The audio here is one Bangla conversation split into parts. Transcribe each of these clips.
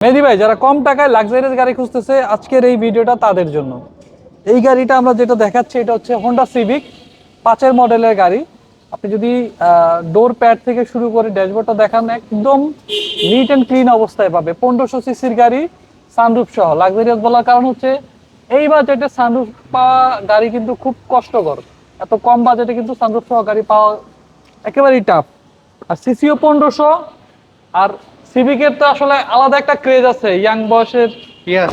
মেহেদী ভাই, যারা কম টাকায় লাক্সারিয়াস গাড়ি খুঁজতেছে আজকের এই ভিডিওটা তাদের জন্য। এই গাড়িটা আমরা যেটা দেখাচ্ছি এটা হচ্ছে হোন্ডা সিভিক 5-এর মডেলের গাড়ি। আপনি যদি ডোর প্যাড থেকে শুরু করে ড্যাশবোর্ডটা দেখান, একদম নিট অ্যান্ড ক্লিন অবস্থায় পাবে। 1500 সিসির গাড়ি, সানরুফ সহ। লাক্সারিয়াস বলার কারণ হচ্ছে এই বাজেটে সানরুফ পাওয়া গাড়ি কিন্তু খুব কষ্টকর। এত কম বাজেটে কিন্তু সানরুফ সহ গাড়ি পাওয়া একেবারেই টাফ। আর সিসিও 1500। আর সিভিকের তো আসলে আলাদা একটা ক্রেজ আছে ইয়াং বয়সের। ইয়াস,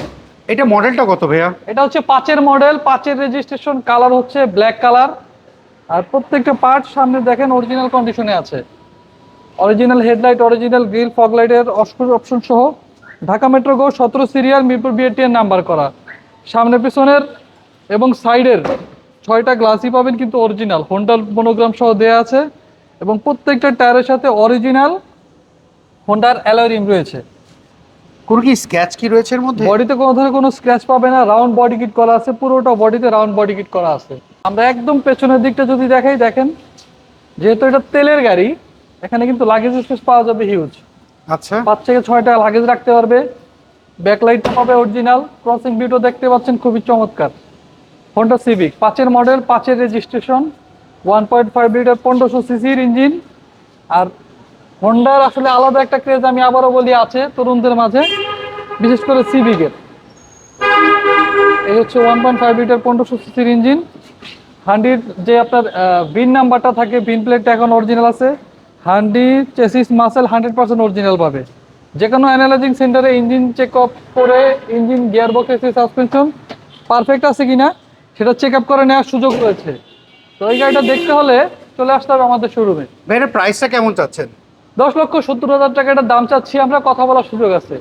এটা মডেলটা কত ভাইয়া? এটা হচ্ছে 5-এর মডেল, 5-এর রেজিস্ট্রেশন, কালার হচ্ছে ব্ল্যাক কালার। আর প্রত্যেকটা পার্ট সামনে দেখেন অরিজিনাল কন্ডিশনে আছে। Original headlight, original grill, fog লাইটের অপশন সহ। ঢাকা মেট্রো গো 17 সিরিয়াল, মিরপুর বিআরটিএর নাম্বার করা। সামনে পিছনের এবং সাইডের 6টা গ্লাসই পাবেন কিন্তু অরিজিনাল হোন্ডার মনোগ্রাম সহ দেয়া আছে। এবং প্রত্যেকটা টায়ারের সাথে অরিজিনাল হোন্ডার অ্যালয় রিম রয়েছে। কোনো কি স্ক্র্যাচ কি রয়েছে এর মধ্যে? বডিতে কোনো ধরনের কোনো স্ক্র্যাচ পাবে না, রাউন্ড বডি কিট করা আছে, পুরোটা বডিতে রাউন্ড বডি কিট করা আছে। আমরা একদম পেছনের দিকটা যদি দেখাই, দেখেন যেহেতু এটা তেলের গাড়ি, এখানে কিন্তু লাগেজ স্পেস পাওয়া যাবে হিউজ। আচ্ছা, 5 থেকে 6টা লাগেজ রাখতে পারবে। ব্যাকলাইটটা পাবে অরিজিনাল, ক্রসিং ভিউটা দেখতে পাচ্ছেন খুবই চমৎকার। হোন্ডা সিভিক 5-এর মডেল, 5-এর রেজিস্ট্রেশন, 1.5 লিটার 1500 সিসির ইঞ্জিন। আর হোন্ডার আসলে আলাদা একটা ক্রেজ, আমি আবারও বলি, আছে তরুণদের মাঝে, বিশেষ করে সিভিকের। এই হচ্ছে 1.5 লিটার 1500 সিসির ইঞ্জিন। হান্ডির যে আপনার ভিন নাম্বারটা থাকে, ভিন প্লেটটা এখন অরিজিনাল আছে। হান্ডি চেসিস মাসেল 100% অরিজিনাল পাবে। যে কোনো অ্যানালাইজিং সেন্টারে ইঞ্জিন চেক আপ করে, engine gearbox AC suspension perfect আছে কিনা সেটা চেক আপ করে নেওয়ার সুযোগ রয়েছে। তো এই গাড়িটা দেখতে হলে চলে আসতে হবে আমাদের শোরুমে। ভাই এর প্রাইসটা কেমন চাচ্ছেন? 10,70,000 টাকা এটার দাম চাচ্ছি আমরা, কথা বলার সুযোগ আছে।